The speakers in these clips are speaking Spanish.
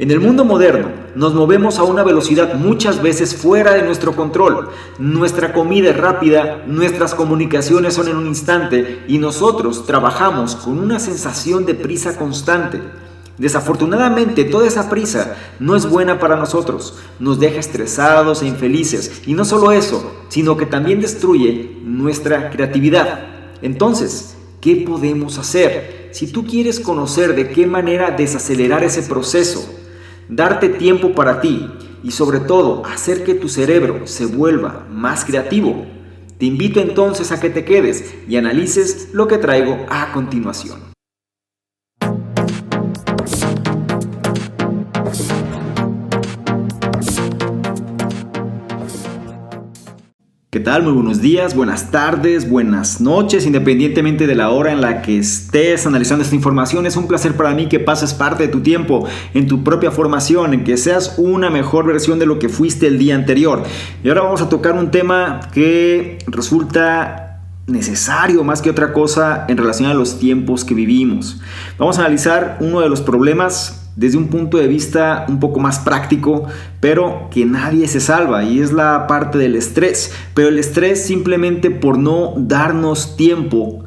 En el mundo moderno, nos movemos a una velocidad muchas veces fuera de nuestro control. Nuestra comida es rápida, nuestras comunicaciones son en un instante y nosotros trabajamos con una sensación de prisa constante. Desafortunadamente, toda esa prisa no es buena para nosotros, nos deja estresados e infelices, y no solo eso, sino que también destruye nuestra creatividad. Entonces, ¿qué podemos hacer? Si tú quieres conocer de qué manera desacelerar ese proceso, darte tiempo para ti y sobre todo hacer que tu cerebro se vuelva más creativo, te invito entonces a que te quedes y analices lo que traigo a continuación. ¿Qué tal? Muy buenos días, buenas tardes, buenas noches, independientemente de la hora en la que estés analizando esta información. Es un placer para mí que pases parte de tu tiempo en tu propia formación, en que seas una mejor versión de lo que fuiste el día anterior. Y ahora vamos a tocar un tema que resulta necesario más que otra cosa en relación a los tiempos que vivimos. Vamos a analizar uno de los problemas desde un punto de vista un poco más práctico, pero que nadie se salva, y es la parte del estrés. Pero el estrés simplemente por no darnos tiempo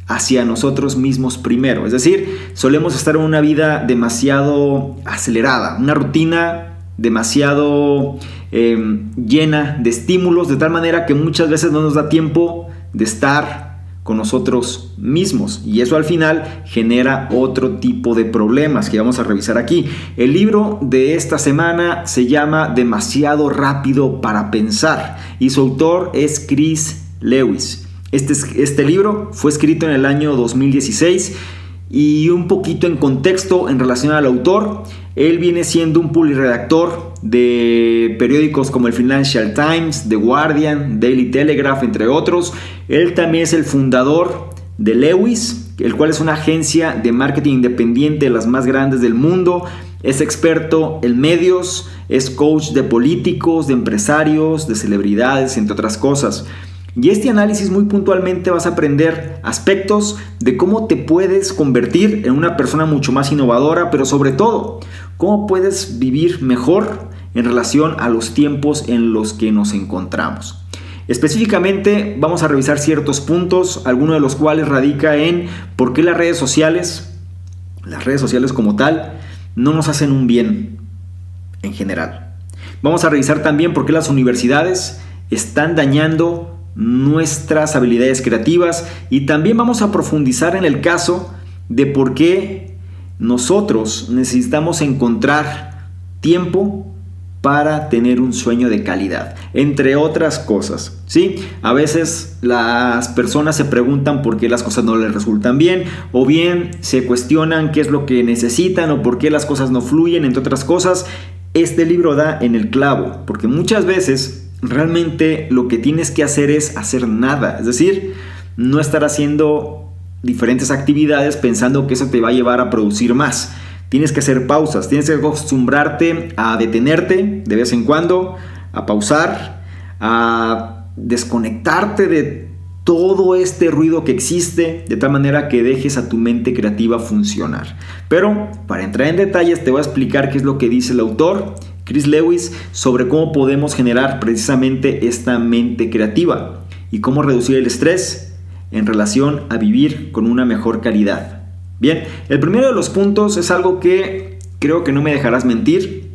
hacia nosotros mismos primero. Es decir, solemos estar en una vida demasiado acelerada, una rutina demasiado llena de estímulos, de tal manera que muchas veces no nos da tiempo de estar con nosotros mismos, y eso al final genera otro tipo de problemas que vamos a revisar aquí. El libro de esta semana se llama Demasiado rápido para pensar y su autor es Chris Lewis. Este libro fue escrito en el año 2016 y un poquito en contexto en relación al autor. Él viene siendo un publiredactor de periódicos como el Financial Times, The Guardian, Daily Telegraph, entre otros. Él también es el fundador de Lewis, el cual es una agencia de marketing independiente de las más grandes del mundo. Es experto en medios, es coach de políticos, de empresarios, de celebridades, entre otras cosas. Y este análisis muy puntualmente vas a aprender aspectos de cómo te puedes convertir en una persona mucho más innovadora, pero sobre todo, cómo puedes vivir mejor en relación a los tiempos en los que nos encontramos. Específicamente vamos a revisar ciertos puntos, algunos de los cuales radica en por qué las redes sociales como tal, no nos hacen un bien en general. Vamos a revisar también por qué las universidades están dañando nuestras habilidades creativas, y también vamos a profundizar en el caso de por qué nosotros necesitamos encontrar tiempo para tener un sueño de calidad, entre otras cosas, ¿sí? A veces las personas se preguntan por qué las cosas no les resultan bien, o bien se cuestionan qué es lo que necesitan o por qué las cosas no fluyen, entre otras cosas. Este libro da en el clavo, porque muchas veces realmente lo que tienes que hacer es hacer nada, es decir, no estar haciendo diferentes actividades pensando que eso te va a llevar a producir más. Tienes que hacer pausas, tienes que acostumbrarte a detenerte de vez en cuando, a pausar, a desconectarte de todo este ruido que existe, de tal manera que dejes a tu mente creativa funcionar. Pero para entrar en detalles te voy a explicar qué es lo que dice el autor, Chris Lewis, sobre cómo podemos generar precisamente esta mente creativa y cómo reducir el estrés en relación a vivir con una mejor calidad. Bien, el primero de los puntos es algo que creo que no me dejarás mentir,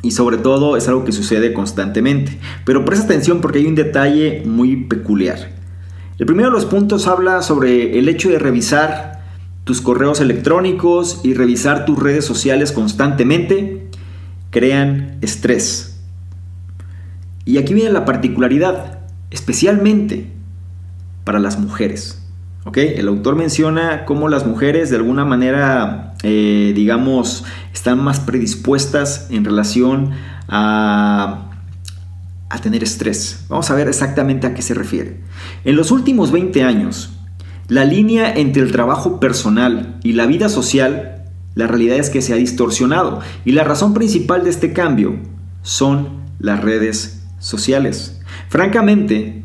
y sobre todo es algo que sucede constantemente, pero presta atención porque hay un detalle muy peculiar. El primero de los puntos habla sobre el hecho de revisar tus correos electrónicos y revisar tus redes sociales constantemente crean estrés. Y aquí viene la particularidad, especialmente para las mujeres. ¿Okay? El autor menciona cómo las mujeres de alguna manera, están más predispuestas en relación a tener estrés. Vamos a ver exactamente a qué se refiere. En los últimos 20 años, la línea entre el trabajo personal y la vida social, la realidad es que se ha distorsionado, y la razón principal de este cambio son las redes sociales. Francamente,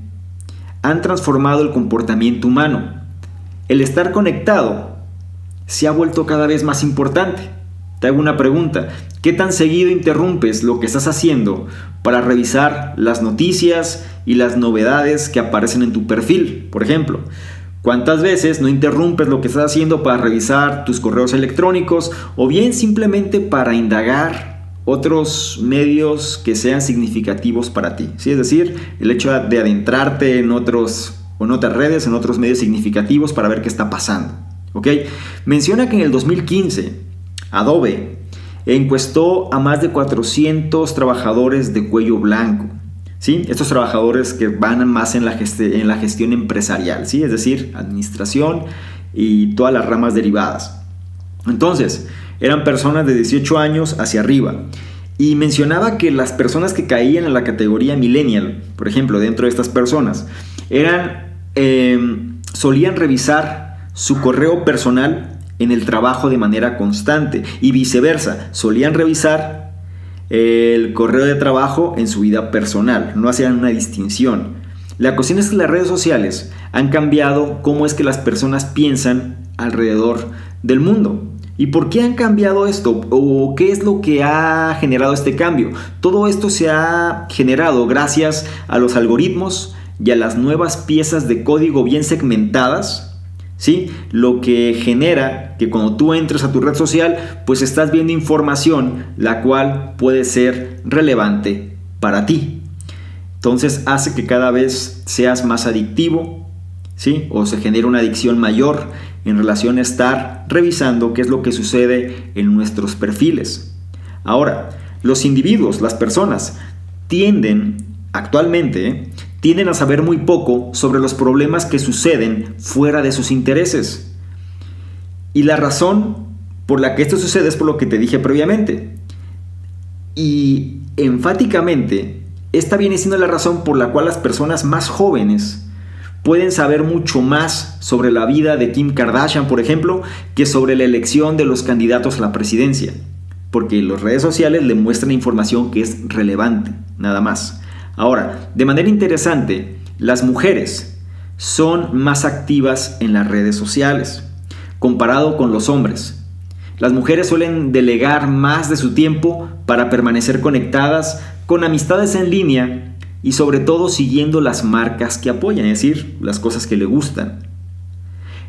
han transformado el comportamiento humano. El estar conectado se ha vuelto cada vez más importante. Te hago una pregunta. ¿Qué tan seguido interrumpes lo que estás haciendo para revisar las noticias y las novedades que aparecen en tu perfil? Por ejemplo, ¿cuántas veces no interrumpes lo que estás haciendo para revisar tus correos electrónicos o bien simplemente para indagar otros medios que sean significativos para ti? ¿Sí? Es decir, el hecho de adentrarte en otras redes, en otros medios significativos para ver qué está pasando. ¿Ok? Menciona que en el 2015 Adobe encuestó a más de 400 trabajadores de cuello blanco. ¿Sí? Estos trabajadores que van más en la gestión empresarial, ¿sí? Es decir, administración y todas las ramas derivadas. Entonces, eran personas de 18 años hacia arriba. Y mencionaba que las personas que caían en la categoría millennial, por ejemplo, dentro de estas personas, solían revisar su correo personal en el trabajo de manera constante y viceversa, solían revisar el correo de trabajo en su vida personal, no hacían una distinción. La cuestión es que las redes sociales han cambiado cómo es que las personas piensan alrededor del mundo. ¿Y por qué han cambiado esto? ¿O qué es lo que ha generado este cambio? Todo esto se ha generado gracias a los algoritmos y a las nuevas piezas de código bien segmentadas, ¿sí? Lo que genera que cuando tú entres a tu red social, pues estás viendo información la cual puede ser relevante para ti. Entonces hace que cada vez seas más adictivo, ¿sí? O se genera una adicción mayor en relación a estar revisando qué es lo que sucede en nuestros perfiles. Ahora, los individuos, las personas, actualmente tienden a saber muy poco sobre los problemas que suceden fuera de sus intereses. Y la razón por la que esto sucede es por lo que te dije previamente. Y enfáticamente, esta viene siendo la razón por la cual las personas más jóvenes pueden saber mucho más sobre la vida de Kim Kardashian, por ejemplo, que sobre la elección de los candidatos a la presidencia. Porque las redes sociales le muestran información que es relevante, nada más. Ahora, de manera interesante, las mujeres son más activas en las redes sociales, comparado con los hombres. Las mujeres suelen delegar más de su tiempo para permanecer conectadas con amistades en línea y sobre todo siguiendo las marcas que apoyan, es decir, las cosas que le gustan.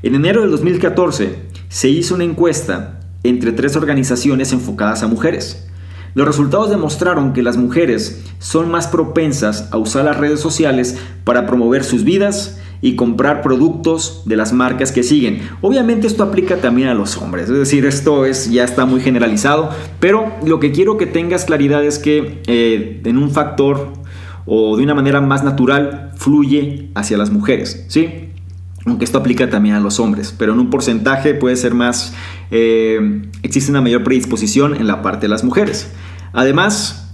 En enero del 2014 se hizo una encuesta entre 3 organizaciones enfocadas a mujeres. Los resultados demostraron que las mujeres son más propensas a usar las redes sociales para promover sus vidas y comprar productos de las marcas que siguen. Obviamente esto aplica también a los hombres, es decir, ya está muy generalizado, pero lo que quiero que tengas claridad es que en un factor o de una manera más natural fluye hacia las mujeres, ¿sí? Aunque esto aplica también a los hombres, pero en un porcentaje puede ser más, existe una mayor predisposición en la parte de las mujeres. Además,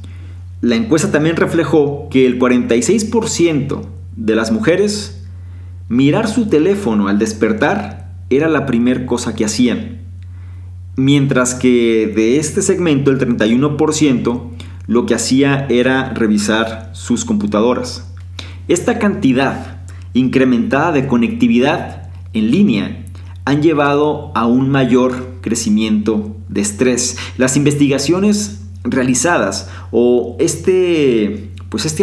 la encuesta también reflejó que el 46% de las mujeres mirar su teléfono al despertar era la primera cosa que hacían, mientras que de este segmento el 31% lo que hacía era revisar sus computadoras. Esta cantidad incrementada de conectividad en línea han llevado a un mayor crecimiento de estrés. Las investigaciones realizadas o este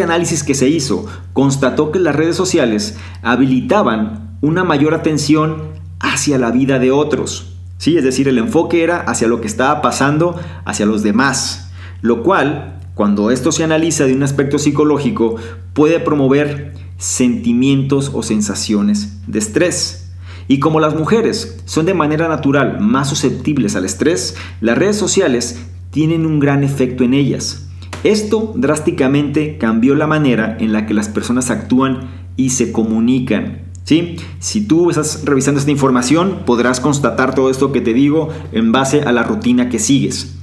análisis que se hizo constató que las redes sociales habilitaban una mayor atención hacia la vida de otros, ¿sí? Es decir, el enfoque era hacia lo que estaba pasando hacia los demás, lo cual, cuando esto se analiza de un aspecto psicológico, puede promover sentimientos o sensaciones de estrés. Y como las mujeres son de manera natural más susceptibles al estrés, las redes sociales tienen un gran efecto en ellas. Esto drásticamente cambió la manera en la que las personas actúan y se comunican, ¿sí? Si tú estás revisando esta información, podrás constatar todo esto que te digo en base a la rutina que sigues.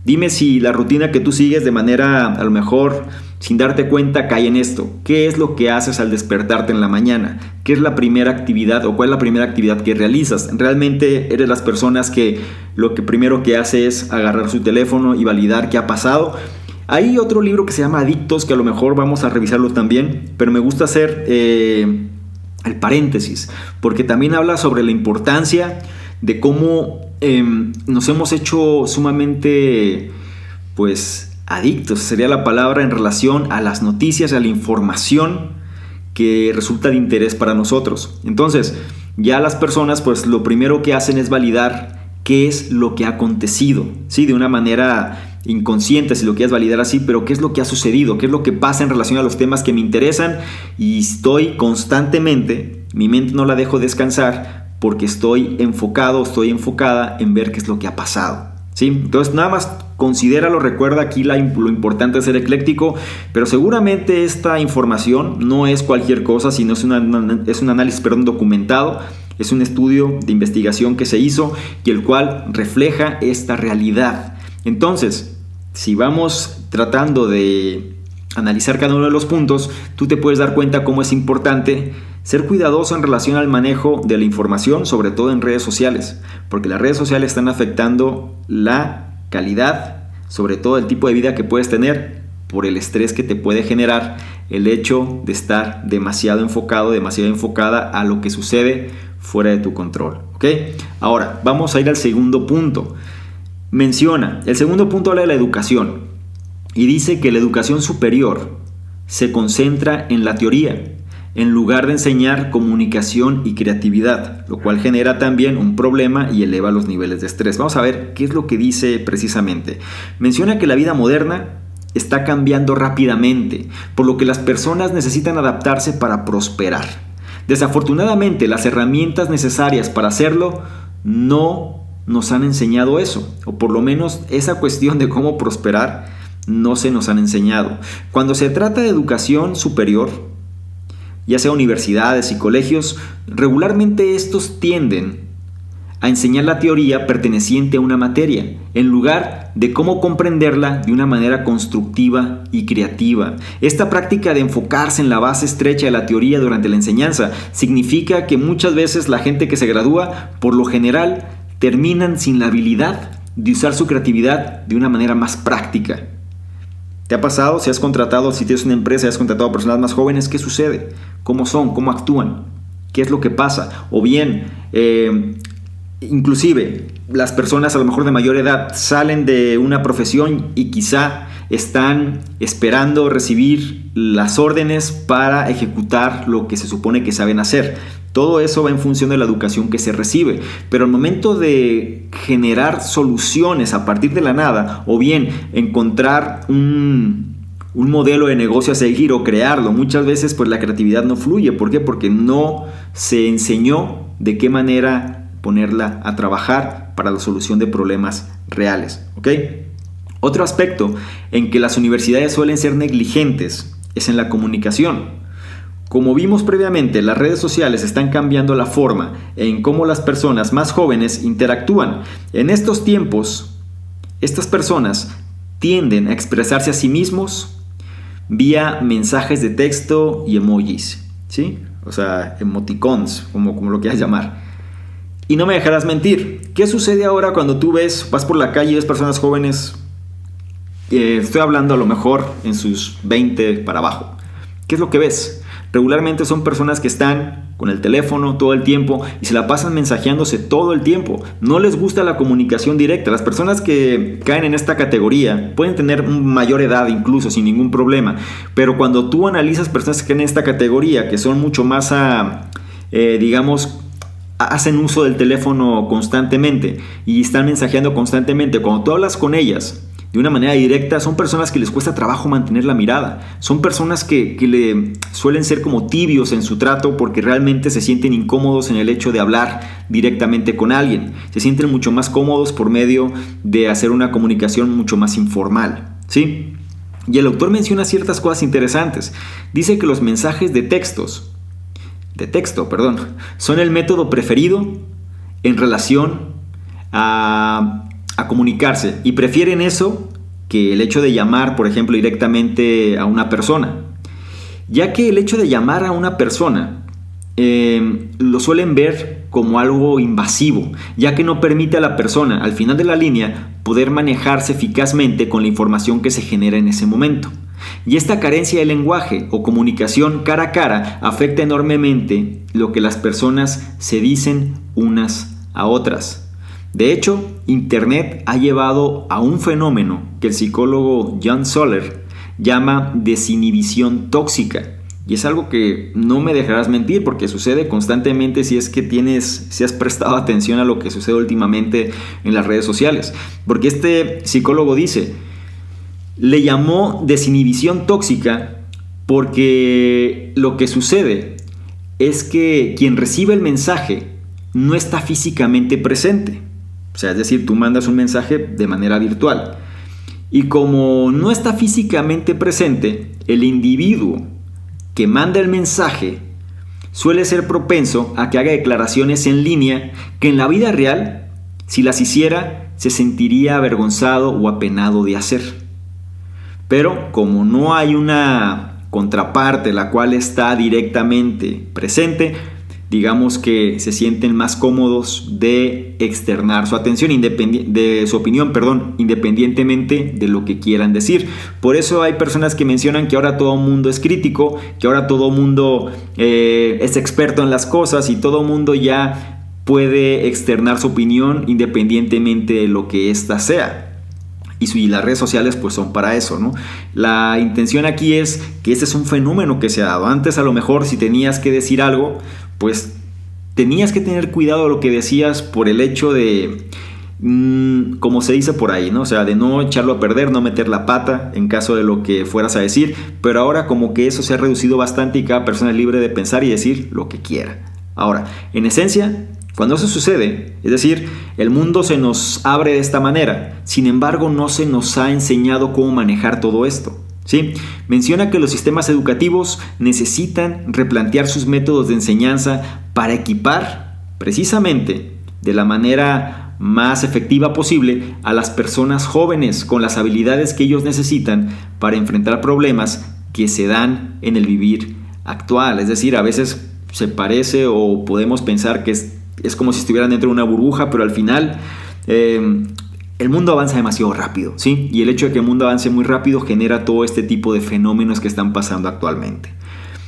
Dime si la rutina que tú sigues de manera, a lo mejor, sin darte cuenta, cae en esto. ¿Qué es lo que haces al despertarte en la mañana? ¿Qué es la primera actividad o cuál es la primera actividad que realizas? ¿Realmente eres las personas que lo que primero que hace es agarrar su teléfono y validar qué ha pasado? Hay otro libro que se llama Adictos, que a lo mejor vamos a revisarlo también, pero me gusta hacer el paréntesis, porque también habla sobre la importancia de cómo nos hemos hecho sumamente pues adictos, sería la palabra, en relación a las noticias, a la información que resulta de interés para nosotros. Entonces, ya las personas pues lo primero que hacen es validar qué es lo que ha acontecido, ¿sí? De una manera inconsciente, si lo quieres validar así, pero qué es lo que ha sucedido, qué es lo que pasa en relación a los temas que me interesan, y estoy constantemente, mi mente no la dejo descansar porque estoy enfocado, estoy enfocada en ver qué es lo que ha pasado, ¿sí? Entonces nada más considéralo, recuerda aquí lo importante es ser ecléctico, pero seguramente esta información no es cualquier cosa, sino es un análisis documentado, es un estudio de investigación que se hizo y el cual refleja esta realidad. Entonces, si vamos tratando de analizar cada uno de los puntos, tú te puedes dar cuenta cómo es importante ser cuidadoso en relación al manejo de la información, sobre todo en redes sociales, porque las redes sociales están afectando la calidad, sobre todo el tipo de vida que puedes tener, por el estrés que te puede generar el hecho de estar demasiado enfocado, demasiado enfocada a lo que sucede fuera de tu control, ¿ok? Ahora, vamos a ir al segundo punto. El segundo punto habla de la educación y dice que la educación superior se concentra en la teoría, en lugar de enseñar comunicación y creatividad, lo cual genera también un problema y eleva los niveles de estrés. Vamos a ver qué es lo que dice precisamente. Menciona que la vida moderna está cambiando rápidamente, por lo que las personas necesitan adaptarse para prosperar. Desafortunadamente, las herramientas necesarias para hacerlo no nos han enseñado eso, o por lo menos esa cuestión de cómo prosperar no se nos han enseñado. Cuando se trata de educación superior, ya sea universidades y colegios, regularmente estos tienden a enseñar la teoría perteneciente a una materia, en lugar de cómo comprenderla de una manera constructiva y creativa. Esta práctica de enfocarse en la base estrecha de la teoría durante la enseñanza significa que muchas veces la gente que se gradúa, por lo general, terminan sin la habilidad de usar su creatividad de una manera más práctica. ¿Te ha pasado? Si has contratado, si tienes una empresa y has contratado a personas más jóvenes, ¿qué sucede? ¿Cómo son? ¿Cómo actúan? ¿Qué es lo que pasa? O bien, inclusive, las personas a lo mejor de mayor edad salen de una profesión y quizá están esperando recibir las órdenes para ejecutar lo que se supone que saben hacer. Todo eso va en función de la educación que se recibe, pero al momento de generar soluciones a partir de la nada, o bien encontrar un modelo de negocio a seguir o crearlo, muchas veces pues la creatividad no fluye. ¿Por qué? Porque no se enseñó de qué manera ponerla a trabajar para la solución de problemas reales, ¿ok? Otro aspecto en que las universidades suelen ser negligentes es en la comunicación. Como vimos previamente, las redes sociales están cambiando la forma en cómo las personas más jóvenes interactúan. En estos tiempos, estas personas tienden a expresarse a sí mismos vía mensajes de texto y emojis, ¿sí? O sea, emoticons, como lo quieras llamar. Y no me dejarás mentir, ¿qué sucede ahora cuando tú vas por la calle y ves personas jóvenes? Estoy hablando a lo mejor en sus 20 para abajo. ¿Qué es lo que ves? Regularmente son personas que están con el teléfono todo el tiempo y se la pasan mensajeándose todo el tiempo. No les gusta la comunicación directa. Las personas que caen en esta categoría pueden tener mayor edad incluso sin ningún problema. Pero cuando tú analizas personas que caen en esta categoría, que son mucho más, hacen uso del teléfono constantemente y están mensajeando constantemente, cuando tú hablas con ellas de una manera directa, son personas que les cuesta trabajo mantener la mirada. Son personas que le suelen ser como tibios en su trato porque realmente se sienten incómodos en el hecho de hablar directamente con alguien. Se sienten mucho más cómodos por medio de hacer una comunicación mucho más informal, ¿sí? Y el autor menciona ciertas cosas interesantes. Dice que los mensajes de texto, son el método preferido en relación a comunicarse, y prefieren eso que el hecho de llamar, por ejemplo, directamente a una persona, ya que el hecho de llamar a una persona lo suelen ver como algo invasivo, ya que no permite a la persona al final de la línea poder manejarse eficazmente con la información que se genera en ese momento. Y esta carencia de lenguaje o comunicación cara a cara afecta enormemente lo que las personas se dicen unas a otras. De hecho, Internet ha llevado a un fenómeno que el psicólogo John Soller llama desinhibición tóxica. Y es algo que no me dejarás mentir porque sucede constantemente si has prestado atención a lo que sucede últimamente en las redes sociales. Porque este psicólogo le llamó desinhibición tóxica porque lo que sucede es que quien recibe el mensaje no está físicamente presente. O sea, es decir, tú mandas un mensaje de manera virtual. Y como no está físicamente presente, el individuo que manda el mensaje suele ser propenso a que haga declaraciones en línea que en la vida real, si las hiciera, se sentiría avergonzado o apenado de hacer. Pero como no hay una contraparte la cual está directamente presente, digamos que se sienten más cómodos de externar su atención, su opinión, independientemente de lo que quieran decir. Por eso hay personas que mencionan que ahora todo el mundo es crítico, que ahora todo el mundo es experto en las cosas y todo el mundo ya puede externar su opinión independientemente de lo que ésta sea. Y las redes sociales pues son para eso, ¿no? La intención aquí es que este es un fenómeno que se ha dado. Antes a lo mejor si tenías que decir algo, pues tenías que tener cuidado de lo que decías por el hecho de, como se dice por ahí, ¿no? O sea, de no echarlo a perder, no meter la pata en caso de lo que fueras a decir. Pero ahora como que eso se ha reducido bastante y cada persona es libre de pensar y decir lo que quiera. Ahora, en esencia, cuando eso sucede, es decir, el mundo se nos abre de esta manera, sin embargo no se nos ha enseñado cómo manejar todo esto, ¿sí? Menciona que los sistemas educativos necesitan replantear sus métodos de enseñanza para equipar, precisamente, de la manera más efectiva posible a las personas jóvenes con las habilidades que ellos necesitan para enfrentar problemas que se dan en el vivir actual. Es decir, a veces se parece o podemos pensar que es como si estuvieran dentro de una burbuja, pero al final el mundo avanza demasiado rápido, ¿sí? Y el hecho de que el mundo avance muy rápido genera todo este tipo de fenómenos que están pasando actualmente.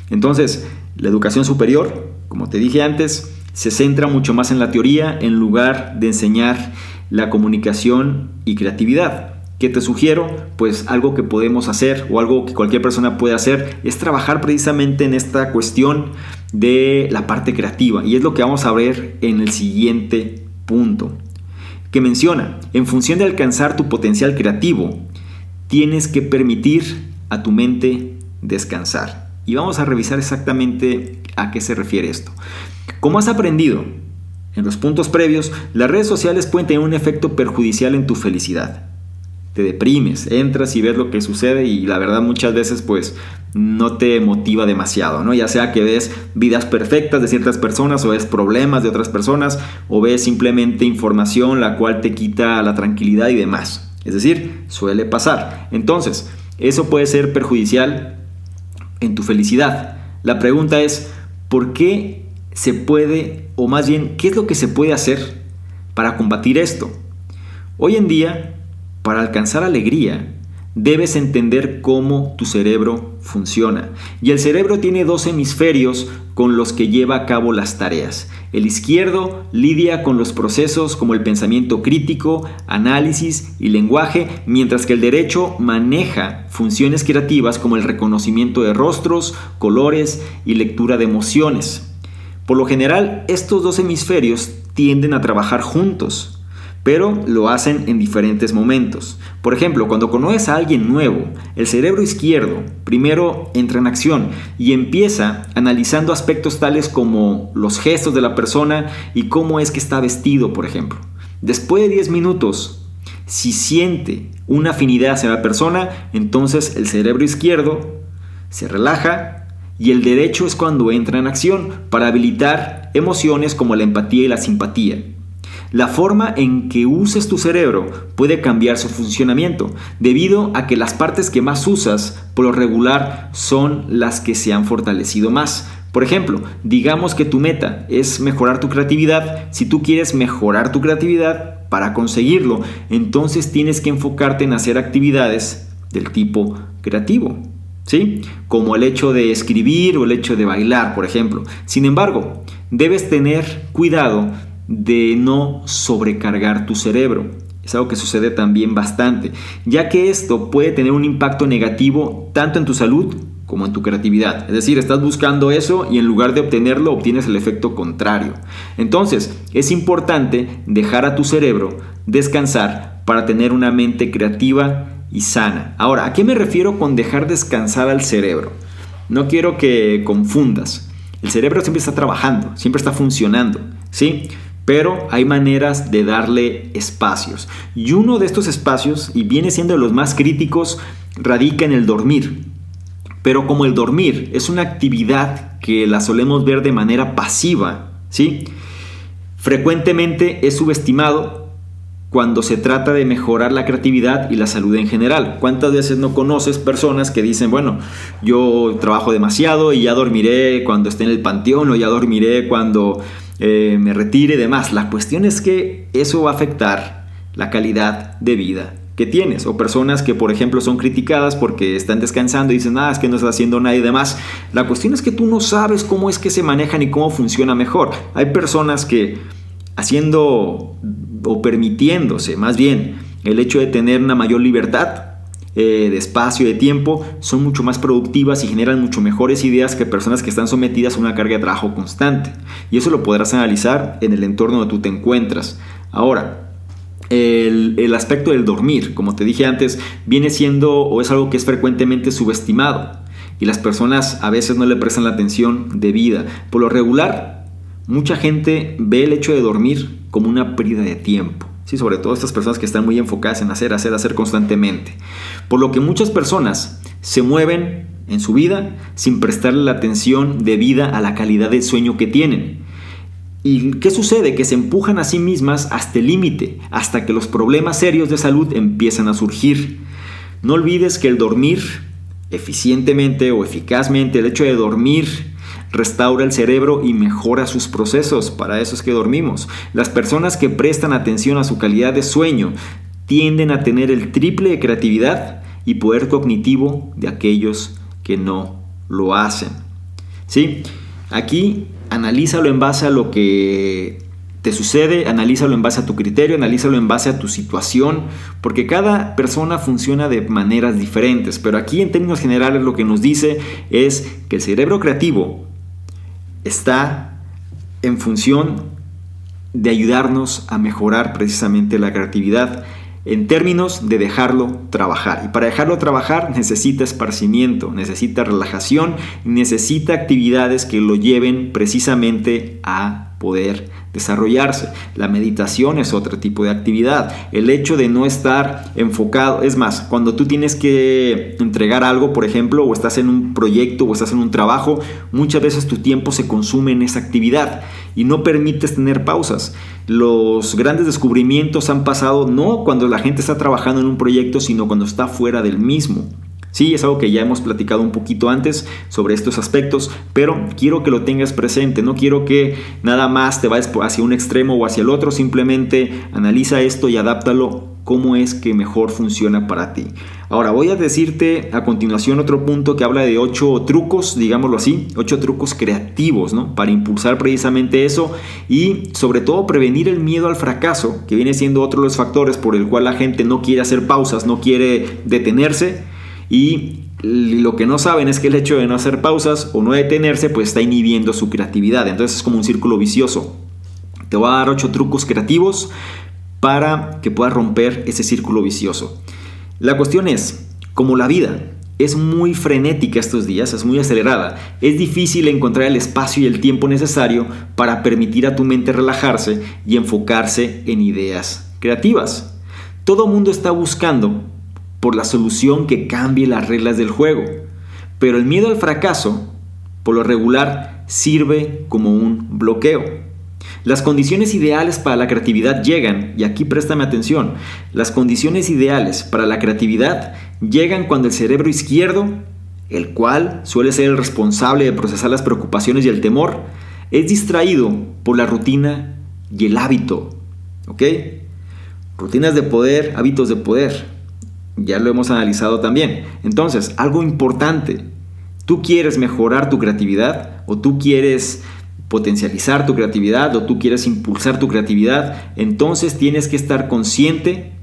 Entonces, la educación superior, como te dije antes, se centra mucho más en la teoría en lugar de enseñar la comunicación y creatividad. ¿Qué te sugiero? Pues algo que podemos hacer o algo que cualquier persona puede hacer es trabajar precisamente en esta cuestión de la parte creativa, y es lo que vamos a ver en el siguiente punto, que menciona: en función de alcanzar tu potencial creativo, tienes que permitir a tu mente descansar. Y vamos a revisar exactamente a qué se refiere esto. Como has aprendido en los puntos previos, las redes sociales pueden tener un efecto perjudicial en tu felicidad. Te deprimes, entras y ves lo que sucede y la verdad muchas veces pues no te motiva demasiado, ¿no? Ya sea que ves vidas perfectas de ciertas personas o ves problemas de otras personas o ves simplemente información la cual te quita la tranquilidad y demás. Es decir, suele pasar. Entonces, eso puede ser perjudicial en tu felicidad. La pregunta es, ¿por qué se puede, o más bien, qué es lo que se puede hacer para combatir esto? Hoy en día, para alcanzar alegría, debes entender cómo tu cerebro funciona. Y el cerebro tiene dos hemisferios con los que lleva a cabo las tareas. El izquierdo lidia con los procesos como el pensamiento crítico, análisis y lenguaje, mientras que el derecho maneja funciones creativas como el reconocimiento de rostros, colores y lectura de emociones. Por lo general, estos dos hemisferios tienden a trabajar juntos, pero lo hacen en diferentes momentos. Por ejemplo, cuando conoces a alguien nuevo, el cerebro izquierdo primero entra en acción y empieza analizando aspectos tales como los gestos de la persona y cómo es que está vestido, por ejemplo. Después de 10 minutos, si siente una afinidad hacia la persona, entonces el cerebro izquierdo se relaja y el derecho es cuando entra en acción para habilitar emociones como la empatía y la simpatía. La forma en que uses tu cerebro puede cambiar su funcionamiento, debido a que las partes que más usas por lo regular son las que se han fortalecido más. Por ejemplo, digamos que tu meta es mejorar tu creatividad. Si tú quieres mejorar tu creatividad, para conseguirlo, entonces tienes que enfocarte en hacer actividades del tipo creativo, ¿sí? Como el hecho de escribir o el hecho de bailar, por ejemplo. Sin embargo, debes tener cuidado de no sobrecargar tu cerebro. Es algo que sucede también bastante, ya que esto puede tener un impacto negativo tanto en tu salud como en tu creatividad. Es decir, estás buscando eso y en lugar de obtenerlo, obtienes el efecto contrario. Entonces, es importante dejar a tu cerebro descansar para tener una mente creativa y sana. Ahora, ¿a qué me refiero con dejar descansar al cerebro? No quiero que confundas. El cerebro siempre está trabajando, siempre está funcionando, ¿sí? Pero hay maneras de darle espacios. Y uno de estos espacios, y viene siendo de los más críticos, radica en el dormir. Pero como el dormir es una actividad que la solemos ver de manera pasiva, ¿sí? Frecuentemente es subestimado cuando se trata de mejorar la creatividad y la salud en general. ¿Cuántas veces no conoces personas que dicen, bueno, yo trabajo demasiado y ya dormiré cuando esté en el panteón o ya dormiré cuando me retire y demás? La cuestión es que eso va a afectar la calidad de vida que tienes. O personas que, por ejemplo, son criticadas porque están descansando y dicen, es que no está haciendo nada y demás. La cuestión es que tú no sabes cómo es que se manejan y cómo funciona mejor. Hay personas que haciendo o permitiéndose más bien el hecho de tener una mayor libertad de espacio y de tiempo, son mucho más productivas y generan mucho mejores ideas que personas que están sometidas a una carga de trabajo constante. Y eso lo podrás analizar en el entorno donde tú te encuentras. Ahora, el aspecto del dormir, como te dije antes, viene siendo o es algo que es frecuentemente subestimado y las personas a veces no le prestan la atención debida. Por lo regular, mucha gente ve el hecho de dormir como una pérdida de tiempo, ¿sí? Sobre todo estas personas que están muy enfocadas en hacer constantemente. Por lo que muchas personas se mueven en su vida sin prestarle la atención debida a la calidad del sueño que tienen. ¿Y qué sucede? Que se empujan a sí mismas hasta el límite, hasta que los problemas serios de salud empiezan a surgir. No olvides que el dormir eficientemente o eficazmente, el hecho de dormir restaura el cerebro y mejora sus procesos. Para eso es que dormimos. Las personas que prestan atención a su calidad de sueño tienden a tener el triple de creatividad y poder cognitivo de aquellos que no lo hacen. ¿Sí? Aquí analízalo en base a lo que te sucede, analízalo en base a tu criterio, analízalo en base a tu situación, porque cada persona funciona de maneras diferentes, pero aquí en términos generales lo que nos dice es que el cerebro creativo está en función de ayudarnos a mejorar precisamente la creatividad en términos de dejarlo trabajar. Y para dejarlo trabajar necesita esparcimiento, necesita relajación, necesita actividades que lo lleven precisamente a poder desarrollarse. La meditación es otro tipo de actividad. El hecho de no estar enfocado, es más, cuando tú tienes que entregar algo, por ejemplo, o estás en un proyecto o estás en un trabajo, muchas veces tu tiempo se consume en esa actividad y no permites tener pausas. Los grandes descubrimientos han pasado no cuando la gente está trabajando en un proyecto, sino cuando está fuera del mismo. Sí, es algo que ya hemos platicado un poquito antes sobre estos aspectos, pero quiero que lo tengas presente. No quiero que nada más te vayas hacia un extremo o hacia el otro. Simplemente analiza esto y adáptalo cómo es que mejor funciona para ti. Ahora voy a decirte a continuación otro punto que habla de 8 trucos, digámoslo así, 8 trucos creativos, ¿no? Para impulsar precisamente eso y sobre todo prevenir el miedo al fracaso, que viene siendo otro de los factores por el cual la gente no quiere hacer pausas, no quiere detenerse. Y lo que no saben es que el hecho de no hacer pausas o no detenerse pues está inhibiendo su creatividad. Entonces es como un círculo vicioso. Te voy a dar 8 trucos creativos para que puedas romper ese círculo vicioso. La cuestión es, como la vida es muy frenética estos días, es muy acelerada, es difícil encontrar el espacio y el tiempo necesario para permitir a tu mente relajarse y enfocarse en ideas creativas. Todo mundo está buscando por la solución que cambie las reglas del juego, pero el miedo al fracaso, por lo regular, sirve como un bloqueo. Las condiciones ideales para la creatividad llegan, y aquí préstame atención, las condiciones ideales para la creatividad llegan cuando el cerebro izquierdo, el cual suele ser el responsable de procesar las preocupaciones y el temor, es distraído por la rutina y el hábito. ¿Ok? Rutinas de poder, hábitos de poder. Ya lo hemos analizado también. Entonces, algo importante. ¿Tú quieres mejorar tu creatividad o tú quieres potencializar tu creatividad o tú quieres impulsar tu creatividad, entonces tienes que estar consciente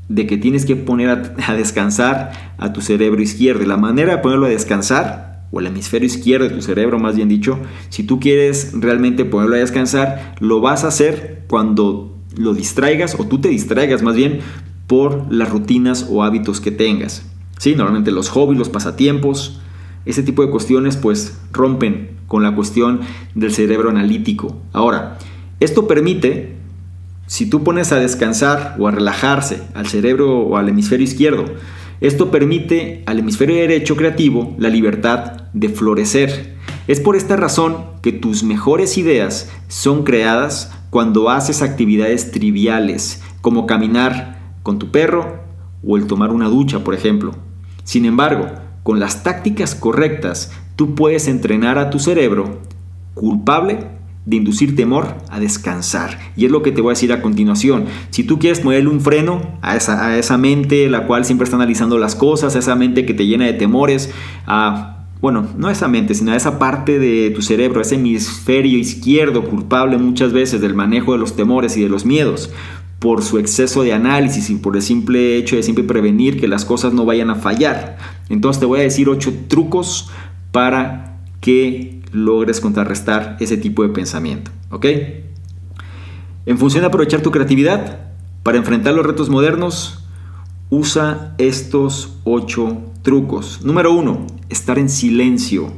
de que tienes que poner a descansar a tu cerebro izquierdo. Y la manera de ponerlo a descansar, o el hemisferio izquierdo de tu cerebro más bien dicho, si tú quieres realmente ponerlo a descansar, lo vas a hacer cuando lo distraigas, o tú te distraigas más bien, por las rutinas o hábitos que tengas. ¿Sí? Normalmente los hobbies, los pasatiempos, ese tipo de cuestiones pues rompen con la cuestión del cerebro analítico. Ahora, esto permite, si tú pones a descansar o a relajarse al cerebro o al hemisferio izquierdo, esto permite al hemisferio derecho creativo la libertad de florecer. Es por esta razón que tus mejores ideas son creadas cuando haces actividades triviales, como caminar con tu perro o el tomar una ducha, por ejemplo. Sin embargo, con las tácticas correctas, tú puedes entrenar a tu cerebro culpable de inducir temor a descansar. Y es lo que te voy a decir a continuación. Si tú quieres ponerle un freno a esa mente, la cual siempre está analizando las cosas, a esa mente que te llena de temores, no a esa mente, sino a esa parte de tu cerebro, ese hemisferio izquierdo culpable muchas veces del manejo de los temores y de los miedos, por su exceso de análisis y por el simple hecho de siempre prevenir que las cosas no vayan a fallar. Entonces te voy a decir 8 trucos para que logres contrarrestar ese tipo de pensamiento, ¿ok? En función de aprovechar tu creatividad para enfrentar los retos modernos, usa estos 8 trucos. Número 1, estar en silencio.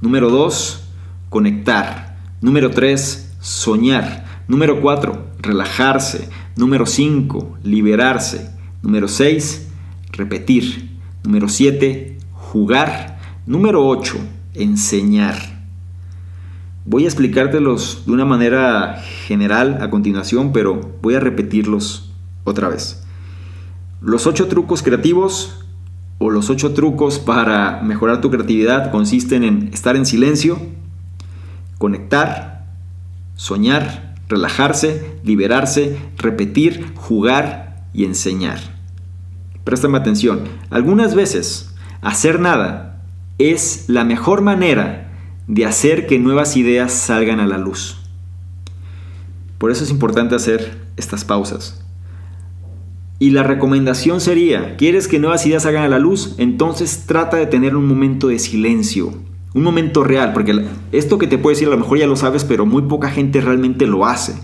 Número 2, conectar. Número 3, soñar. Número 4, relajarse. Número 5, liberarse. Número 6, repetir. Número 7, jugar. Número 8, enseñar. Voy a explicártelos de una manera general a continuación, pero voy a repetirlos otra vez. Los 8 trucos creativos o los 8 trucos para mejorar tu creatividad consisten en estar en silencio, conectar, soñar, relajarse, liberarse, repetir, jugar y enseñar. Préstame atención. Algunas veces, hacer nada es la mejor manera de hacer que nuevas ideas salgan a la luz. Por eso es importante hacer estas pausas. Y la recomendación sería, ¿quieres que nuevas ideas salgan a la luz? Entonces trata de tener un momento de silencio, un momento real, porque esto que te puedo decir a lo mejor ya lo sabes, pero muy poca gente realmente lo hace.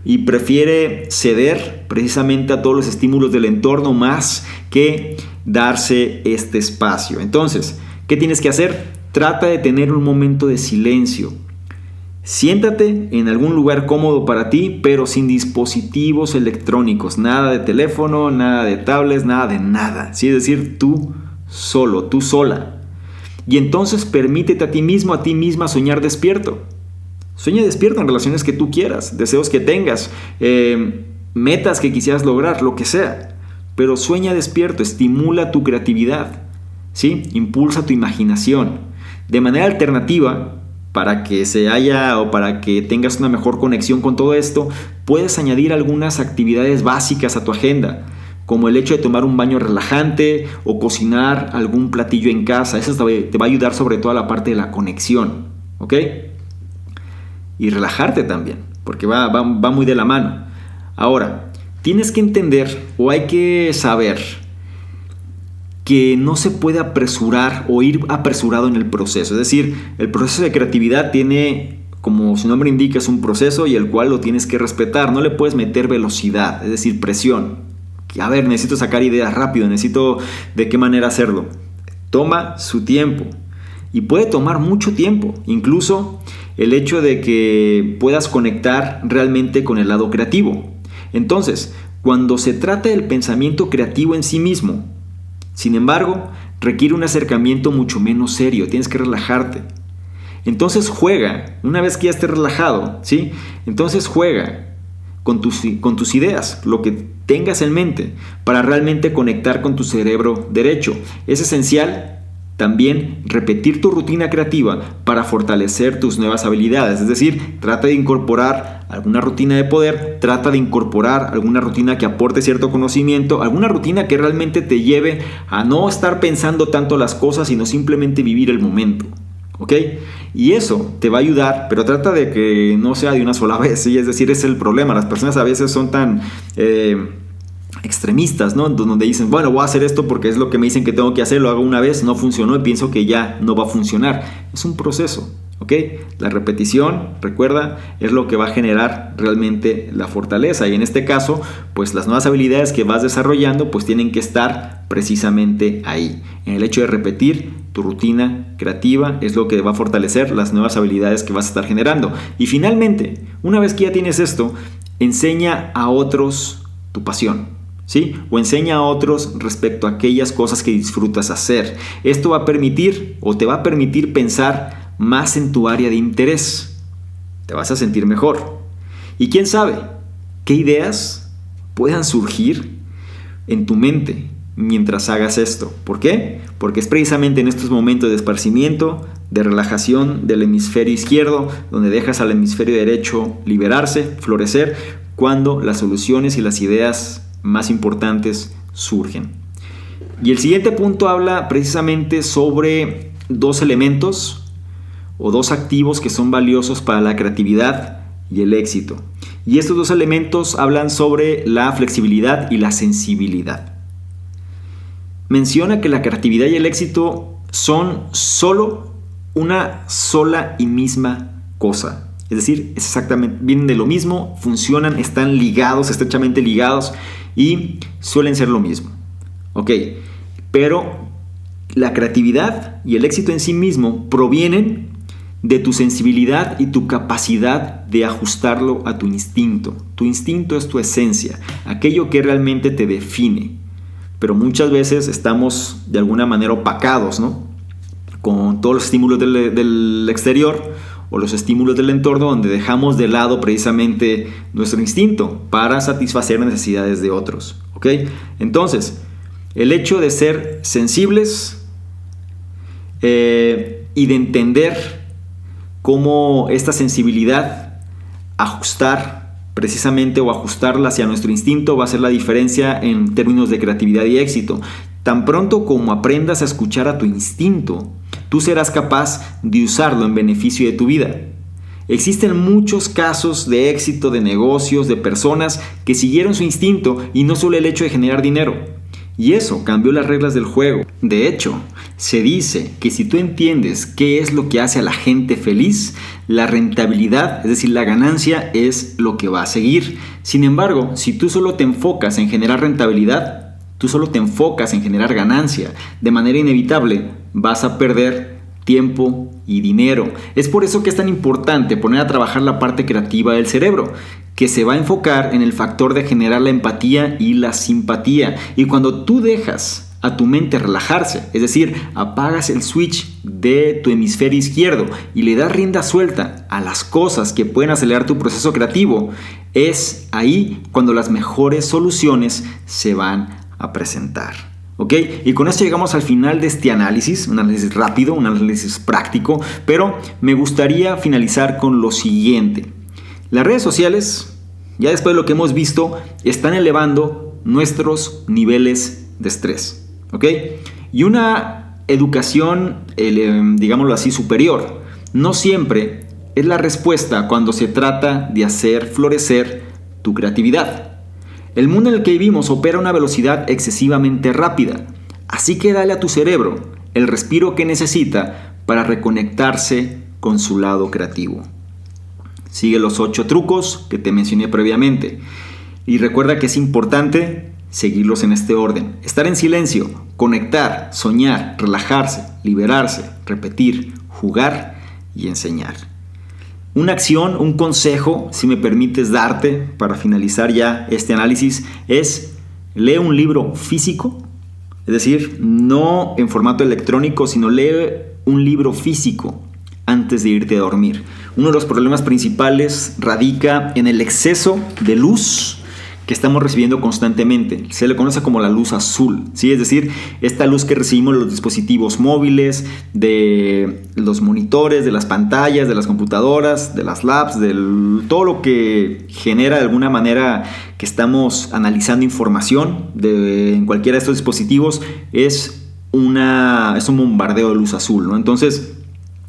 Y prefiere ceder precisamente a todos los estímulos del entorno más que darse este espacio. Entonces, ¿qué tienes que hacer? Trata de tener un momento de silencio. Siéntate en algún lugar cómodo para ti, pero sin dispositivos electrónicos. Nada de teléfono, nada de tablets, nada de nada. ¿Sí? Es decir, tú solo, tú sola. Y entonces permítete a ti mismo, a ti misma soñar despierto. Sueña despierto en relaciones que tú quieras, deseos que tengas, metas que quisieras lograr, lo que sea. Pero sueña despierto, estimula tu creatividad, ¿sí? Impulsa tu imaginación. De manera alternativa, para que se haya o para que tengas una mejor conexión con todo esto, puedes añadir algunas actividades básicas a tu agenda, como el hecho de tomar un baño relajante o cocinar algún platillo en casa. Eso te va a ayudar sobre todo a la parte de la conexión, ¿ok? Y relajarte también, porque va muy de la mano. Ahora, tienes que entender o hay que saber que no se puede apresurar o ir apresurado en el proceso. Es decir, el proceso de creatividad tiene, como su nombre indica, es un proceso y el cual lo tienes que respetar. No le puedes meter velocidad, es decir, presión. A ver, necesito sacar ideas rápido, necesito de qué manera hacerlo. Toma su tiempo y puede tomar mucho tiempo. Incluso el hecho de que puedas conectar realmente con el lado creativo. Entonces, cuando se trata del pensamiento creativo en sí mismo, sin embargo, requiere un acercamiento mucho menos serio. Tienes que relajarte. Entonces juega, una vez que ya estés relajado, ¿sí? Entonces juega con tus ideas, lo que tengas en mente, para realmente conectar con tu cerebro derecho. Es esencial también repetir tu rutina creativa para fortalecer tus nuevas habilidades. Es decir, trata de incorporar alguna rutina de poder, trata de incorporar alguna rutina que aporte cierto conocimiento, alguna rutina que realmente te lleve a no estar pensando tanto las cosas, sino simplemente vivir el momento. ¿ok? Y eso te va a ayudar, pero trata de que no sea de una sola vez, ¿sí? Es decir, ese es el problema. Las personas a veces son tan extremistas, ¿no? Donde dicen, bueno, voy a hacer esto porque es lo que me dicen que tengo que hacer, lo hago una vez, no funcionó y pienso que ya no va a funcionar. Es un proceso, ¿ok? La repetición, recuerda, es lo que va a generar realmente la fortaleza. Y en este caso, pues las nuevas habilidades que vas desarrollando, pues tienen que estar precisamente ahí. En el hecho de repetir, tu rutina creativa es lo que va a fortalecer las nuevas habilidades que vas a estar generando. Y finalmente, una vez que ya tienes esto, enseña a otros tu pasión, ¿sí? O enseña a otros respecto a aquellas cosas que disfrutas hacer. Esto va a permitir o te va a permitir pensar más en tu área de interés. Te vas a sentir mejor. Y quién sabe qué ideas puedan surgir en tu mente mientras hagas esto. ¿Por qué? Porque es precisamente en estos momentos de esparcimiento, de relajación del hemisferio izquierdo, donde dejas al hemisferio derecho liberarse, florecer, cuando las soluciones y las ideas más importantes surgen. Y el siguiente punto habla precisamente sobre dos elementos o dos activos que son valiosos para la creatividad y el éxito. Y estos dos elementos hablan sobre la flexibilidad y la sensibilidad. Menciona que la creatividad y el éxito son solo una sola y misma cosa. Es decir, exactamente, vienen de lo mismo, funcionan, están ligados, estrechamente ligados y suelen ser lo mismo. Ok, pero la creatividad y el éxito en sí mismo provienen de tu sensibilidad y tu capacidad de ajustarlo a tu instinto. Tu instinto es tu esencia, aquello que realmente te define. Pero muchas veces estamos de alguna manera opacados, ¿no? Con todos los estímulos del exterior o los estímulos del entorno, donde dejamos de lado precisamente nuestro instinto para satisfacer las necesidades de otros, ¿ok? Entonces, el hecho de ser sensibles y de entender cómo esta sensibilidad ajustar precisamente o ajustarla hacia nuestro instinto va a ser la diferencia en términos de creatividad y éxito. Tan pronto como aprendas a escuchar a tu instinto, tú serás capaz de usarlo en beneficio de tu vida. Existen muchos casos de éxito de negocios, de personas que siguieron su instinto y no solo el hecho de generar dinero. Y eso cambió las reglas del juego. De hecho, se dice que si tú entiendes qué es lo que hace a la gente feliz, la rentabilidad, es decir, la ganancia, es lo que va a seguir. Sin embargo, si tú solo te enfocas en generar rentabilidad, tú solo te enfocas en generar ganancia, de manera inevitable vas a perder tiempo y dinero. Es por eso que es tan importante poner a trabajar la parte creativa del cerebro, que se va a enfocar en el factor de generar la empatía y la simpatía. Y cuando tú dejas a tu mente relajarse, es decir, apagas el switch de tu hemisferio izquierdo y le das rienda suelta a las cosas que pueden acelerar tu proceso creativo, es ahí cuando las mejores soluciones se van a presentar. ¿Ok? Y con esto llegamos al final de este análisis, un análisis rápido, un análisis práctico, pero me gustaría finalizar con lo siguiente. Las redes sociales, ya después de lo que hemos visto, están elevando nuestros niveles de estrés, ¿ok? Y una educación, digámoslo así, superior, no siempre es la respuesta cuando se trata de hacer florecer tu creatividad. El mundo en el que vivimos opera a una velocidad excesivamente rápida, así que dale a tu cerebro el respiro que necesita para reconectarse con su lado creativo. Sigue los 8 trucos que te mencioné previamente y recuerda que es importante seguirlos en este orden. Estar en silencio, conectar, soñar, relajarse, liberarse, repetir, jugar y enseñar. Una acción, un consejo, si me permites darte para finalizar ya este análisis, es lee un libro físico, es decir, no en formato electrónico, sino lee un libro físico antes de irte a dormir. Uno de los problemas principales radica en el exceso de luz que estamos recibiendo constantemente. Se le conoce como la luz azul, ¿sí? Es decir, esta luz que recibimos de los dispositivos móviles, de los monitores, de las pantallas, de las computadoras, de las labs, de todo lo que genera de alguna manera que estamos analizando información en cualquiera de estos dispositivos es un bombardeo de luz azul, ¿no? Entonces,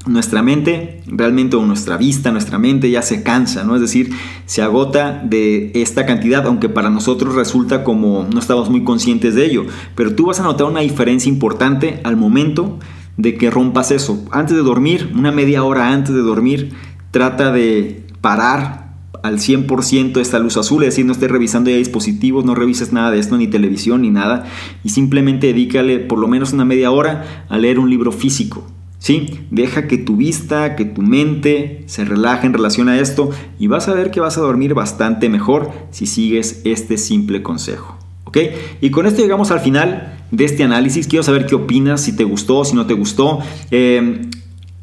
nuestra mente realmente, o nuestra vista, nuestra mente ya se cansa, ¿no? Es decir, se agota de esta cantidad, aunque para nosotros resulta como no estamos muy conscientes de ello. Pero tú vas a notar una diferencia importante al momento de que rompas eso. Antes de dormir, una media hora antes de dormir, trata de parar al 100% esta luz azul, es decir, no estés revisando ya dispositivos, no revises nada de esto, ni televisión, ni nada, y simplemente dedícale por lo menos una media hora a leer un libro físico. ¿Sí? Deja que tu vista, que tu mente se relaje en relación a esto y vas a ver que vas a dormir bastante mejor si sigues este simple consejo. ¿Ok? Y con esto llegamos al final de este análisis. Quiero saber qué opinas, si te gustó, si no te gustó,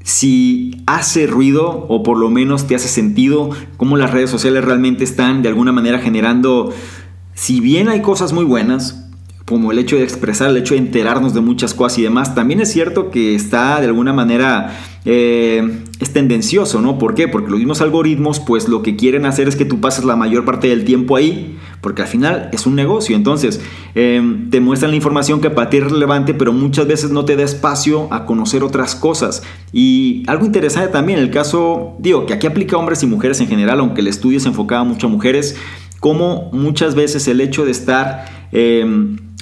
si hace ruido o por lo menos te hace sentido cómo las redes sociales realmente están de alguna manera generando, si bien hay cosas muy buenas, como el hecho de expresar, el hecho de enterarnos de muchas cosas y demás, también es cierto que está de alguna manera es tendencioso, ¿no? ¿Por qué? Porque los mismos algoritmos pues lo que quieren hacer es que tú pases la mayor parte del tiempo ahí, porque al final es un negocio. Entonces te muestran la información que para ti es relevante, pero muchas veces no te da espacio a conocer otras cosas. Y algo interesante también, el caso, digo, que aquí aplica a hombres y mujeres en general, aunque el estudio se enfocaba mucho a mujeres, como muchas veces el hecho de estar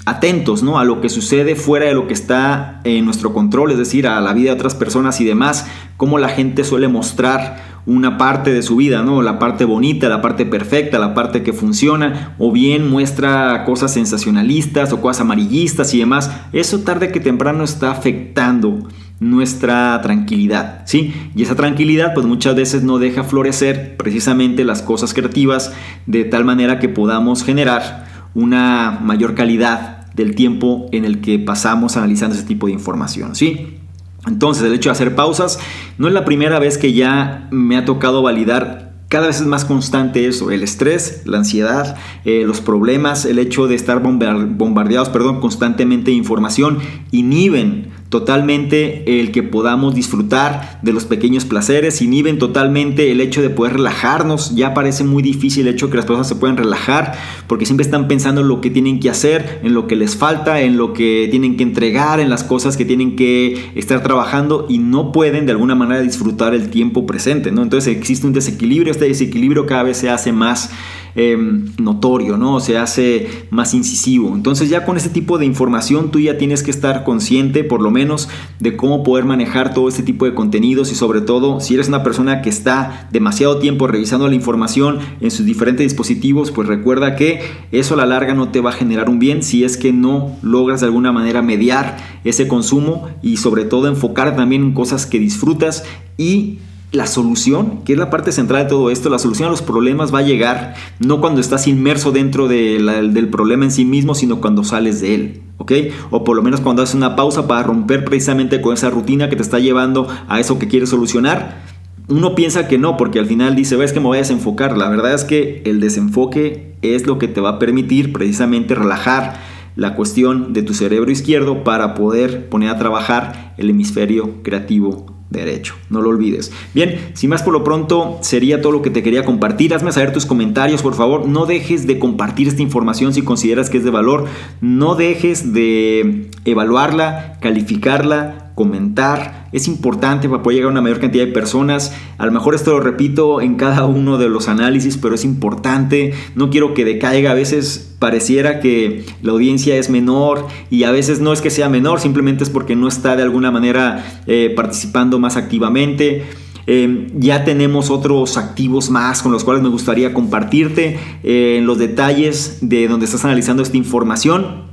atentos, ¿no?, a lo que sucede fuera de lo que está en nuestro control, es decir, a la vida de otras personas y demás, cómo la gente suele mostrar una parte de su vida, ¿no?, la parte bonita, la parte perfecta, la parte que funciona, o bien muestra cosas sensacionalistas o cosas amarillistas y demás. Eso tarde que temprano está afectando nuestra tranquilidad, ¿sí? Y esa tranquilidad pues muchas veces no deja florecer precisamente las cosas creativas de tal manera que podamos generar una mayor calidad del tiempo en el que pasamos analizando ese tipo de información, ¿sí? Entonces el hecho de hacer pausas no es la primera vez que ya me ha tocado validar. Cada vez es más constante eso, el estrés, la ansiedad, los problemas, el hecho de estar bombardeados constantemente de información inhiben totalmente el que podamos disfrutar de los pequeños placeres, inhiben totalmente el hecho de poder relajarnos. Ya parece muy difícil el hecho de que las personas se puedan relajar porque siempre están pensando en lo que tienen que hacer, en lo que les falta, en lo que tienen que entregar, en las cosas que tienen que estar trabajando y no pueden de alguna manera disfrutar el tiempo presente, ¿no? Entonces existe un desequilibrio, este desequilibrio cada vez se hace más notorio, ¿no? Se hace más incisivo. Entonces ya con este tipo de información tú ya tienes que estar consciente por lo menos de cómo poder manejar todo este tipo de contenidos y sobre todo si eres una persona que está demasiado tiempo revisando la información en sus diferentes dispositivos, pues recuerda que eso a la larga no te va a generar un bien si es que no logras de alguna manera mediar ese consumo y sobre todo enfocar también en cosas que disfrutas. Y la solución, que es la parte central de todo esto, la solución a los problemas va a llegar no cuando estás inmerso dentro del problema en sí mismo, sino cuando sales de él, ¿ok? O por lo menos cuando haces una pausa para romper precisamente con esa rutina que te está llevando a eso que quieres solucionar. Uno piensa que no, porque al final dice, ves que me voy a desenfocar. La verdad es que el desenfoque es lo que te va a permitir precisamente relajar la cuestión de tu cerebro izquierdo para poder poner a trabajar el hemisferio creativo derecho, no lo olvides. Bien, sin más por lo pronto sería todo lo que te quería compartir. Hazme saber tus comentarios, por favor. No dejes de compartir esta información si consideras que es de valor. No dejes de evaluarla, calificarla, comentar. Es importante para poder llegar a una mayor cantidad de personas. A lo mejor esto lo repito en cada uno de los análisis, pero es importante. No quiero que decaiga. A veces pareciera que la audiencia es menor y a veces no es que sea menor, simplemente es porque no está de alguna manera participando más activamente. Ya tenemos otros activos más con los cuales me gustaría compartirte los detalles de donde estás analizando esta información.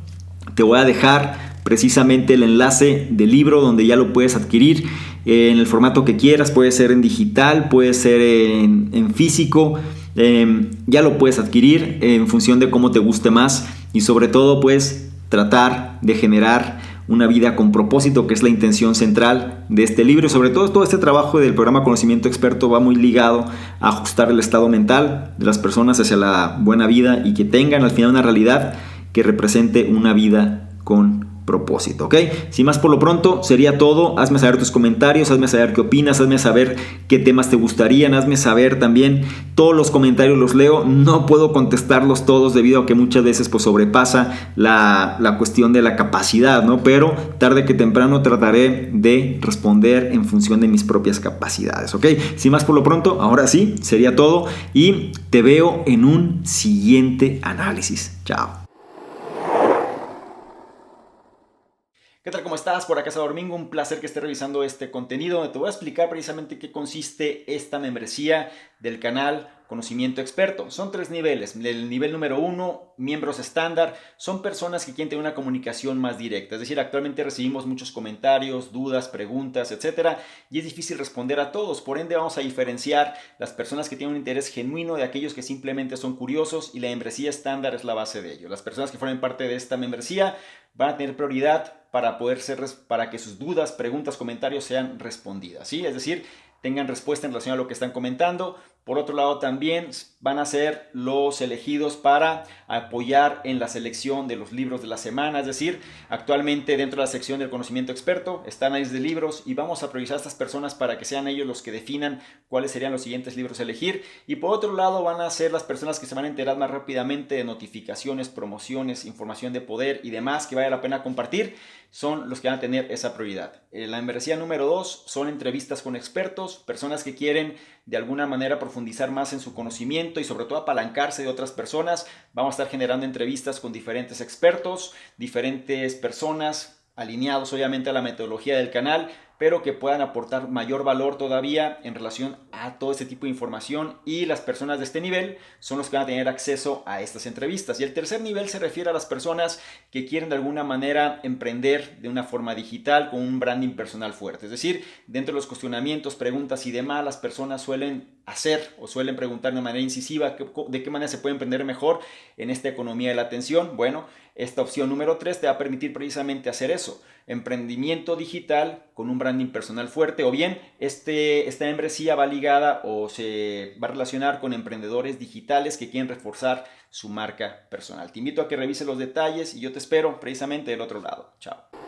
Te voy a dejar precisamente el enlace del libro donde ya lo puedes adquirir en el formato que quieras. Puede ser en digital, puede ser en físico. Ya lo puedes adquirir en función de cómo te guste más y sobre todo pues tratar de generar una vida con propósito, que es la intención central de este libro. Y sobre todo este trabajo del programa Conocimiento Experto va muy ligado a ajustar el estado mental de las personas hacia la buena vida y que tengan al final una realidad que represente una vida con propósito, ¿ok? Sin más por lo pronto, sería todo. Hazme saber tus comentarios, hazme saber qué opinas, hazme saber qué temas te gustarían, hazme saber también. Todos los comentarios los leo, no puedo contestarlos todos debido a que muchas veces pues sobrepasa la cuestión de la capacidad, ¿no? Pero tarde que temprano trataré de responder en función de mis propias capacidades, ¿ok? Sin más por lo pronto, ahora sí, sería todo y te veo en un siguiente análisis. Chao. ¿Qué tal? ¿Cómo estás? Por acá Salvador Domingo, un placer que estés revisando este contenido donde te voy a explicar precisamente qué consiste esta membresía del canal Conocimiento Experto. Son 3 niveles. El nivel número 1, miembros estándar, son personas que quieren tener una comunicación más directa. Es decir, actualmente recibimos muchos comentarios, dudas, preguntas, etcétera, y es difícil responder a todos. Por ende, vamos a diferenciar las personas que tienen un interés genuino de aquellos que simplemente son curiosos, y la membresía estándar es la base de ello. Las personas que formen parte de esta membresía van a tener prioridad para que sus dudas, preguntas, comentarios sean respondidas, ¿sí? Es decir, tengan respuesta en relación a lo que están comentando. Por otro lado, también van a ser los elegidos para apoyar en la selección de los libros de la semana. Es decir, actualmente dentro de la sección del conocimiento experto está análisis de libros y vamos a priorizar a estas personas para que sean ellos los que definan cuáles serían los siguientes libros a elegir. Y por otro lado, van a ser las personas que se van a enterar más rápidamente de notificaciones, promociones, información de poder y demás que vale la pena compartir. Son los que van a tener esa prioridad. La membresía número 2 son entrevistas con expertos, personas que quieren de alguna manera profundizar más en su conocimiento y sobre todo apalancarse de otras personas. Vamos a estar generando entrevistas con diferentes expertos, diferentes personas alineados obviamente a la metodología del canal, pero que puedan aportar mayor valor todavía en relación a todo este tipo de información, y las personas de este nivel son los que van a tener acceso a estas entrevistas. Y el tercer nivel se refiere a las personas que quieren de alguna manera emprender de una forma digital con un branding personal fuerte. Es decir, dentro de los cuestionamientos, preguntas y demás, las personas suelen hacer o suelen preguntar de manera incisiva de qué manera se puede emprender mejor en esta economía de la atención. Bueno, esta opción número 3 te va a permitir precisamente hacer eso: emprendimiento digital con un branding personal fuerte, o bien esta membresía va ligada o se va a relacionar con emprendedores digitales que quieren reforzar su marca personal. Te invito a que revises los detalles y yo te espero precisamente del otro lado. Chao.